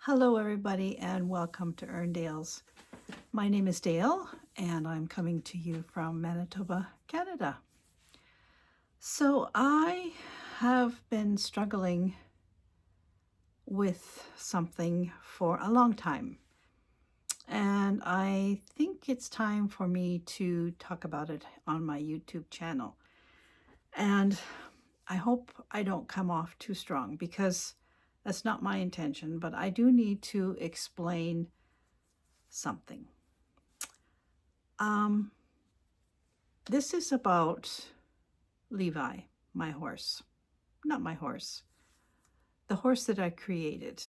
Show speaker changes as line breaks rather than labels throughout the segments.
Hello, everybody, and welcome to Dales. My name is Dale, and I'm coming to you from Manitoba, Canada. So, I have been struggling with something for a long time, and I think it's time for me to talk about it on my YouTube channel. And I hope I don't come off too strong because that's not my intention, but I do need to explain something. Um, this is about Levi, my horse. Not my horse, the horse that I created.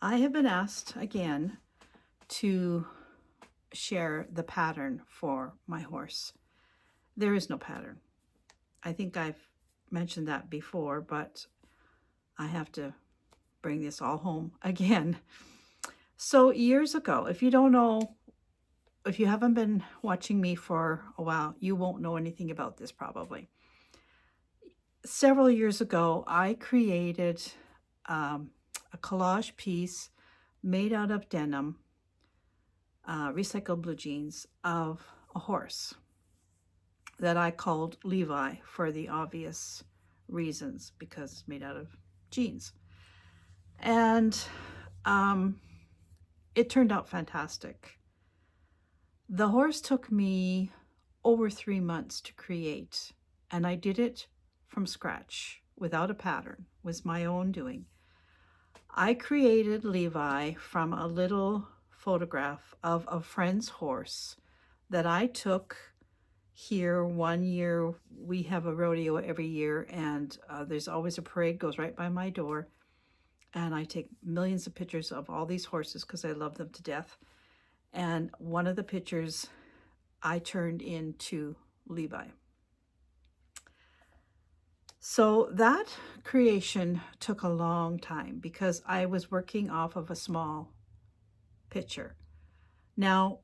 I have been asked again to share the pattern for my horse. There is no pattern. I think I've mentioned that before, but I have to bring this all home again. So, years ago, if you don't know, if you haven't been watching me for a while, you won't know anything about this probably. Several years ago, I created a collage piece made out of denim, recycled blue jeans of a horse that I called Levi for the obvious reasons because it's made out of jeans. And um, it turned out fantastic. The horse took me over 3 months to create, and I did it from scratch without a pattern, was my own doing. I created Levi from a little photograph of a friend's horse that I took here one year. We have a rodeo every year, and there's always a parade goes right by my door. And I take millions of pictures of all these horses because I love them to death. And one of the pictures I turned into Levi. So that creation took a long time because I was working off of a small picture. Now,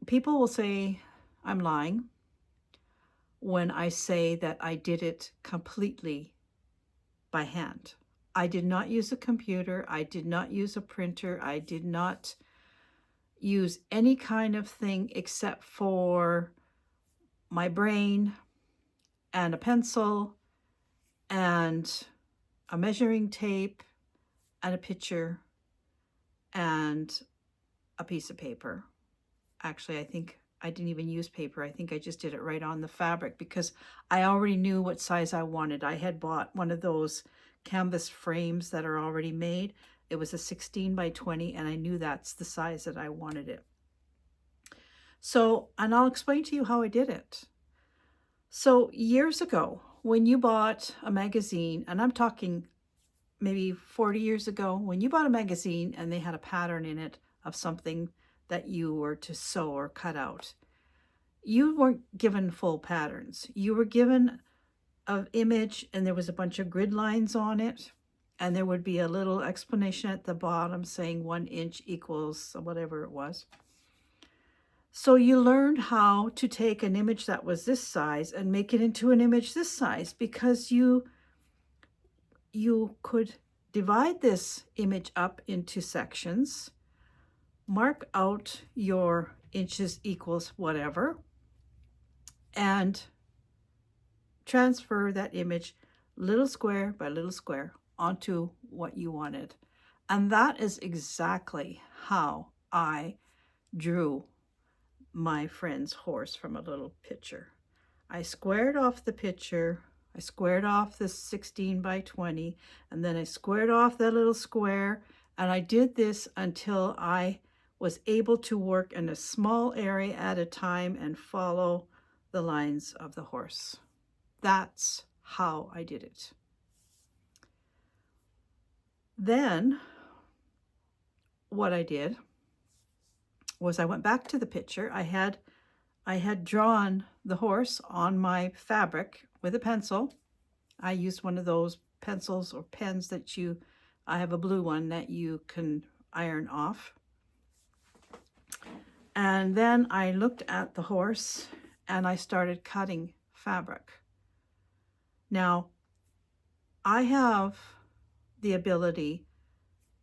people will say I'm lying when I say that I did it completely by hand. I did not use a computer. I did not use a printer. I did not use any kind of thing except for my brain and a pencil and a measuring tape and a picture and a piece of paper. Actually, I think I didn't even use paper. I think I just did it right on the fabric because I already knew what size I wanted. I had bought one of those canvas frames that are already made. It was a 16 by 20, and I knew that's the size that I wanted it. So, and I'll explain to you how I did it. So, years ago, when you bought a magazine, and I'm talking maybe 40 years ago, when you bought a magazine and they had a pattern in it of something that you were to sew or cut out, you weren't given full patterns. You were given an image and there was a bunch of grid lines on it, and there would be a little explanation at the bottom saying 1 inch equals whatever it was. So you learned how to take an image that was this size and make it into an image this size because you could divide this image up into sections, mark out your inches equals whatever, and transfer that image little square by little square onto what you wanted. And that is exactly how I drew my friend's horse from a little picture. I squared off the picture, I squared off the 16 by 20, and then I squared off that little square, and I did this until I was able to work in a small area at a time and follow the lines of the horse. That's how I did it. Then what I did was I went back to the picture. I had drawn the horse on my fabric with a pencil. I used one of those pencils or pens that I have a blue one that you can iron off. And then I looked at the horse and I started cutting fabric. Now, I have the ability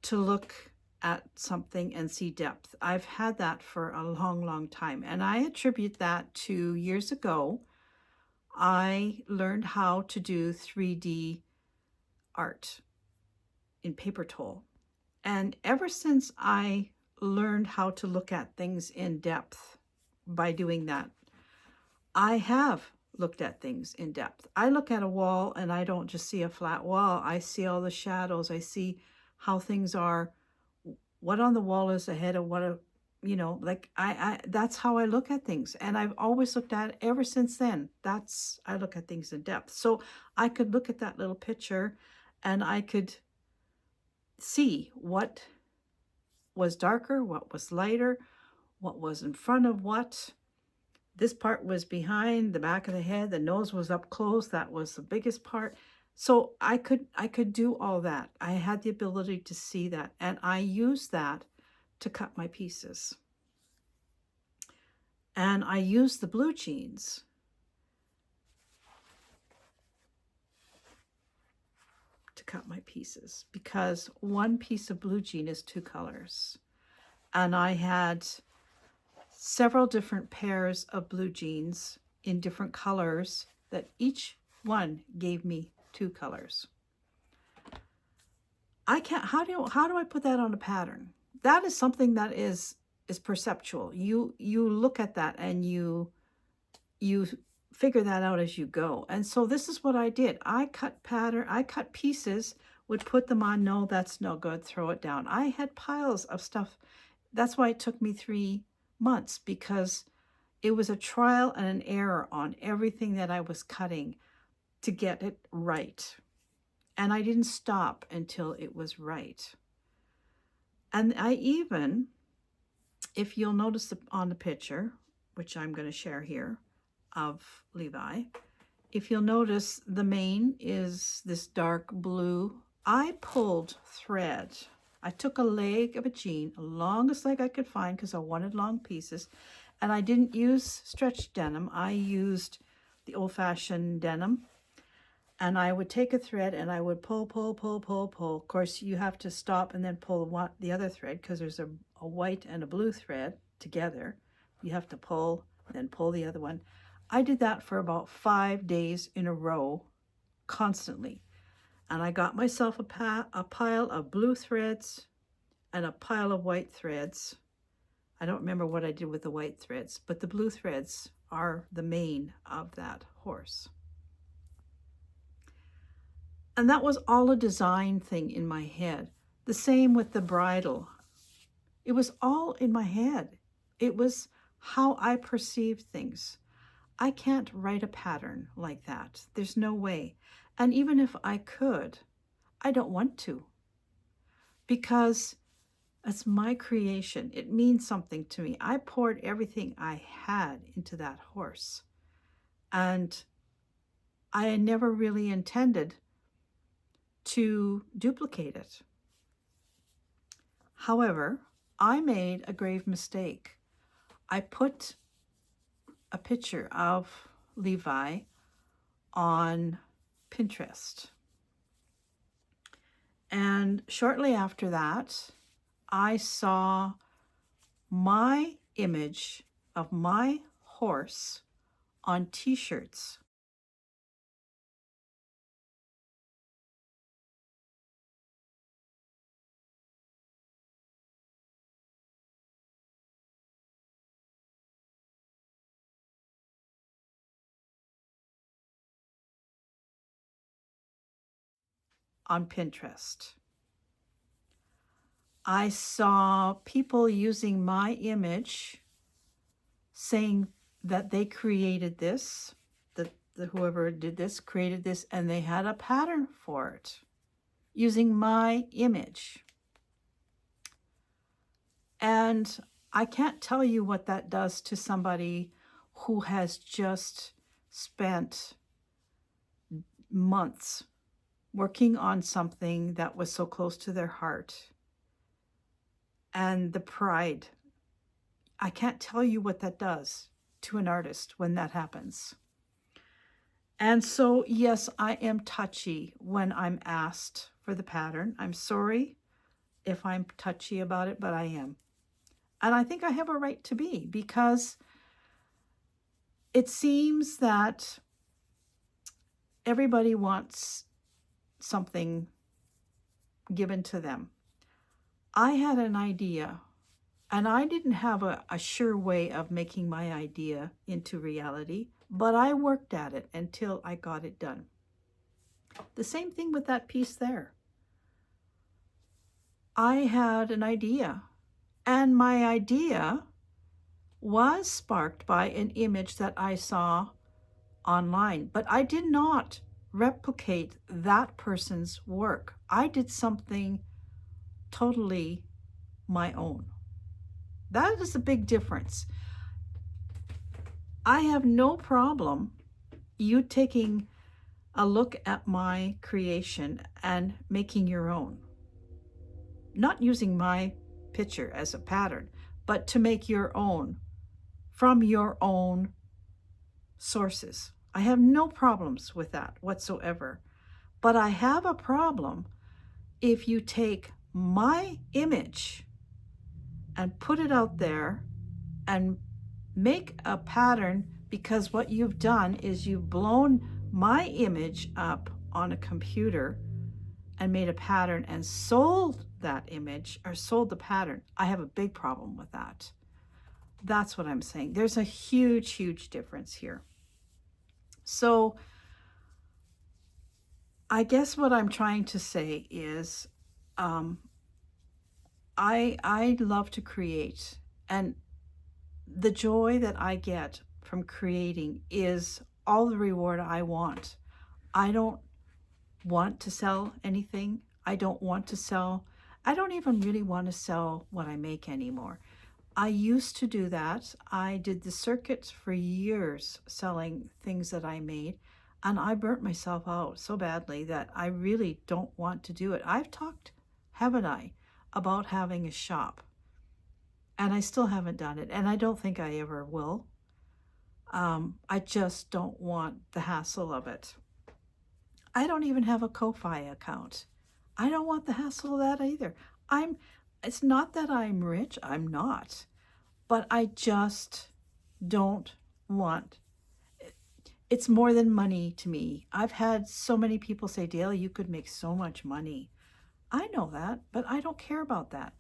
to look at something and see depth. I've had that for a long, long time, and I attribute that to years ago. I learned how to do 3D art in paper toll. And ever since I learned how to look at things in depth by doing that, I have looked at things in depth. I look at a wall and I don't just see a flat wall. I see all the shadows. I see how things are, what on the wall is ahead of what, like I that's how I look at things. And I've always looked at it ever since then. I look at things in depth. So I could look at that little picture and I could see what was darker, what was lighter, what was in front of what. This part was behind the back of the head, the nose was up close, that was the biggest part. So I could do all that. I had the ability to see that, and I used that to cut my pieces. And I used the blue jeans to cut my pieces because one piece of blue jean is 2 colors. And I had several different pairs of blue jeans in different colors that each one gave me 2 colors. How do I put that on a pattern? That is something that is perceptual. You look at that and you figure that out as you go. And so this is what I did. I cut pieces, would put them on, no, that's no good, throw it down. I had piles of stuff. That's why it took me 3 months, because it was a trial and an error on everything that I was cutting to get it right. And I didn't stop until it was right. And I even, if you'll notice on the picture, which I'm going to share here, of Levi, if you'll notice, the mane is this dark blue. I pulled thread. I took a leg of a jean, the longest leg I could find because I wanted long pieces, and I didn't use stretch denim. I used the old-fashioned denim, and I would take a thread and I would pull. Of course, you have to stop and then pull the other thread because there's a white and a blue thread together. You have to pull, then pull the other one. I did that for about 5 days in a row, constantly. And I got myself a pile of blue threads and a pile of white threads. I don't remember what I did with the white threads, but the blue threads are the mane of that horse. And that was all a design thing in my head. The same with the bridle. It was all in my head. It was how I perceived things. I can't write a pattern like that. There's no way. And even if I could, I don't want to, because it's my creation. It means something to me. I poured everything I had into that horse, and I never really intended to duplicate it. However, I made a grave mistake. I put a picture of Levi on Pinterest. And shortly after that, I saw my image of my horse on t-shirts. On Pinterest. I saw people using my image, saying that they created this, that whoever did this created this, and they had a pattern for it using my image. And I can't tell you what that does to somebody who has just spent months working on something that was so close to their heart. And the pride, I can't tell you what that does. to an artist when that happens. And so, yes, I am touchy when I'm asked for the pattern. I'm sorry if I'm touchy about it, but I am. And I think I have a right to be, because it seems that everybody wants something given to them. I had an idea, and I didn't have a sure way of making my idea into reality, but I worked at it until I got it done. The same thing with that piece there. I had an idea, and my idea was sparked by an image that I saw online, but I did not replicate that person's work. I did something totally my own. That is a big difference. I have no problem you taking a look at my creation and making your own. Not using my picture as a pattern, but to make your own from your own sources. I have no problems with that whatsoever. But I have a problem if you take my image and put it out there and make a pattern, because what you've done is you've blown my image up on a computer and made a pattern and sold that image, or sold the pattern. I have a big problem with that. That's what I'm saying. There's a huge, huge difference here. So I guess what I'm trying to say is I love to create, and the joy that I get from creating is all the reward I want. I don't want to sell anything. I don't even really want to sell what I make anymore. I used to do that. I did the circuits for years selling things that I made, and I burnt myself out so badly that I really don't want to do it. I've talked, haven't I, about having a shop, and I still haven't done it, and I don't think I ever will. I just don't want the hassle of it. I don't even have a Ko-Fi account. I don't want the hassle of that either. It's not that I'm rich, I'm not, but I just don't want. It's more than money to me. I've had so many people say, Dale, you could make so much money. I know that, but I don't care about that.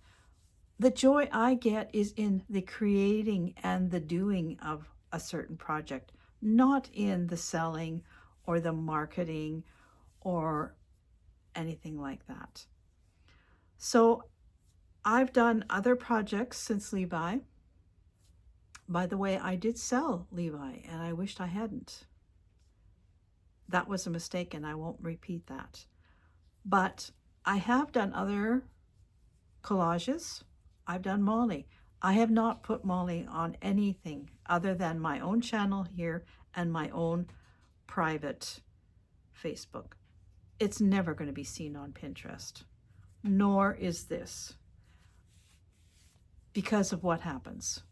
The joy I get is in the creating and the doing of a certain project, not in the selling or the marketing or anything like that. So I've done other projects since Levi. By the way, I did sell Levi, and I wished I hadn't. That was a mistake, and I won't repeat that. But I have done other collages. I've done Molly. I have not put Molly on anything other than my own channel here and my own private Facebook. It's never going to be seen on Pinterest, nor is this, because of what happens.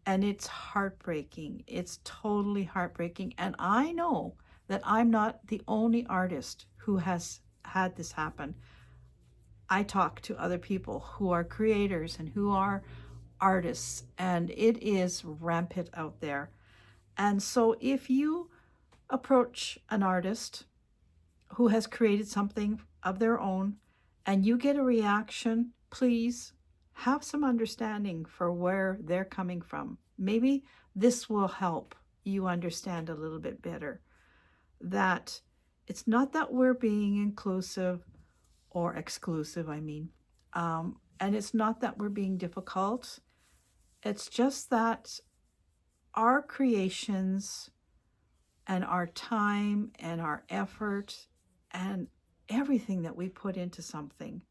And it's heartbreaking. It's totally heartbreaking. And I know that I'm not the only artist who has had this happen. I talk to other people who are creators and who are artists, and it is rampant out there. And so if you approach an artist who has created something of their own and you get a reaction, please have some understanding for where they're coming from. Maybe this will help you understand a little bit better that it's not that we're being inclusive or exclusive, and it's not that we're being difficult. It's just that our creations and our time and our effort and everything that we put into something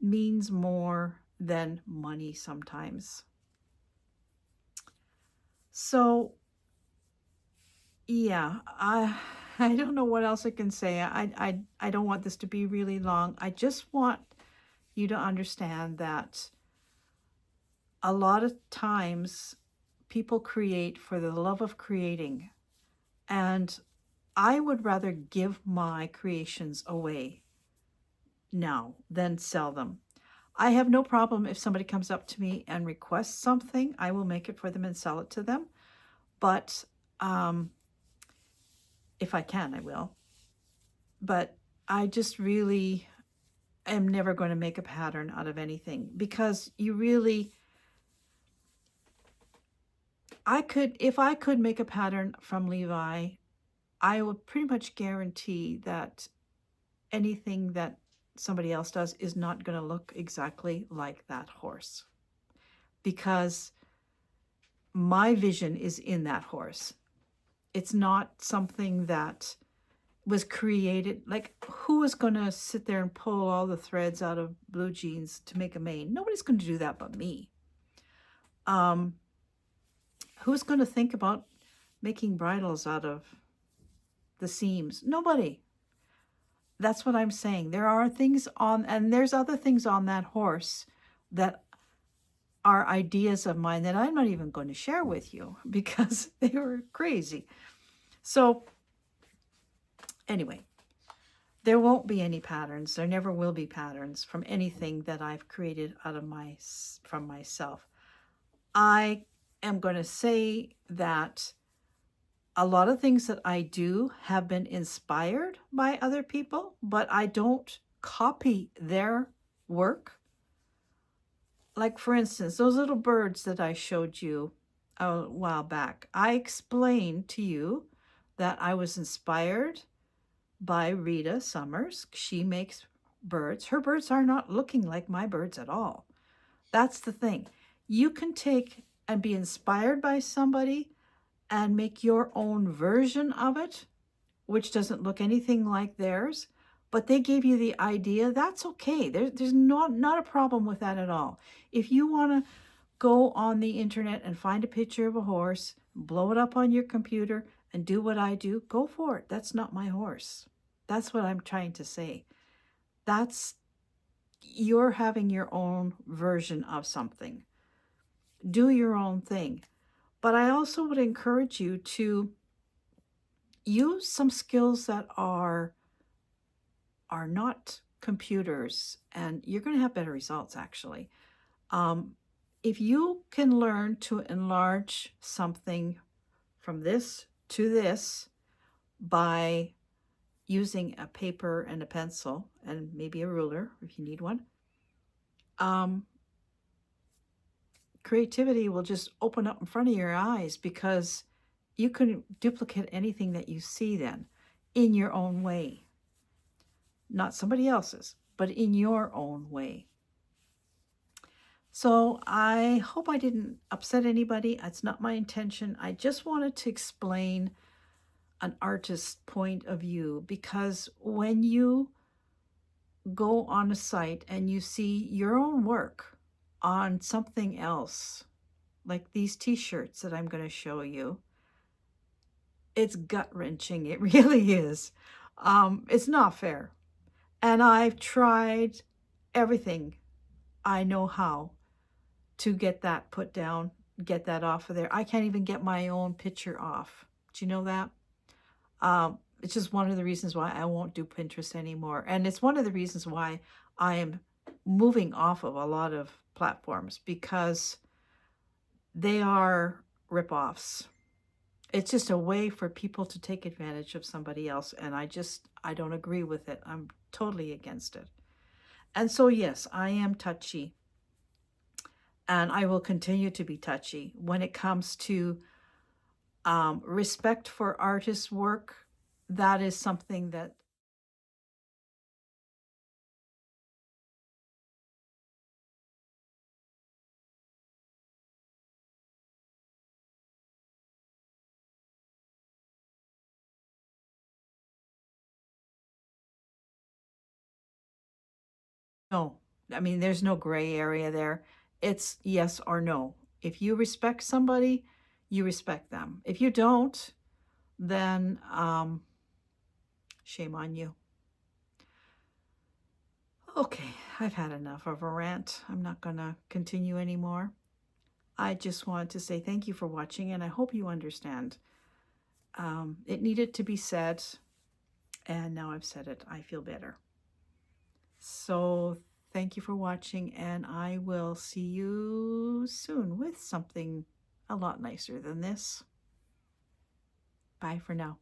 means more than money sometimes. So yeah, I don't know what else I can say. I don't want this to be really long. I just want you to understand that a lot of times people create for the love of creating. And I would rather give my creations away now than sell them. I have no problem if somebody comes up to me and requests something, I will make it for them and sell it to them. But if I can, I will. But I just really am never going to make a pattern out of anything, because you really, if I could make a pattern from Levi, I would pretty much guarantee that anything that somebody else does is not going to look exactly like that horse, because my vision is in that horse. It's not something that was created. Like, who is going to sit there and pull all the threads out of blue jeans to make a mane? Nobody's going to do that but me. Who's going to think about making bridles out of the seams? Nobody. That's what I'm saying. There are things on, and there's other things on that horse that are ideas of mine that I'm not even going to share with you because they were crazy. So anyway, there won't be any patterns. There never will be patterns from anything that I've created out of from myself. I am going to say that a lot of things that I do have been inspired by other people, but I don't copy their work. Like, for instance, those little birds that I showed you a while back, I explained to you that I was inspired by Rita Summers. She makes birds. Her birds are not looking like my birds at all. That's the thing. You can take and be inspired by somebody and make your own version of it, which doesn't look anything like theirs, but they gave you the idea. That's okay. There's not a problem with that at all. If you want to go on the internet and find a picture of a horse, blow it up on your computer, and do what I do, go for it. That's not my horse. That's what I'm trying to say. You're having your own version of something. Do your own thing. But I also would encourage you to use some skills that are not computers, and you're going to have better results, actually. If you can learn to enlarge something from this to this by using a paper and a pencil and maybe a ruler if you need one, creativity will just open up in front of your eyes, because you can duplicate anything that you see then in your own way. Not somebody else's, but in your own way. So I hope I didn't upset anybody. It's not my intention. I just wanted to explain an artist's point of view, because when you go on a site and you see your own work on something else, like these t-shirts that I'm going to show you, it's gut-wrenching. It really is. It's not fair. And I've tried everything I know how to get that put down, get that off of there. I can't even get my own picture off. Do you know that? It's just one of the reasons why I won't do Pinterest anymore. And it's one of the reasons why I am moving off of a lot of platforms, because they are ripoffs. It's just a way for people to take advantage of somebody else. And I don't agree with it. I'm totally against it. And so, yes, I am touchy. And I will continue to be touchy when it comes to respect for artists' work. That is something that no, I mean, there's no gray area there. It's yes or no. If you respect somebody, you respect them. If you don't, then shame on you. Okay, I've had enough of a rant. I'm not going to continue anymore. I just want to say thank you for watching, and I hope you understand. It needed to be said, and now I've said it. I feel better. So thank you for watching, and I will see you soon with something a lot nicer than this. Bye for now.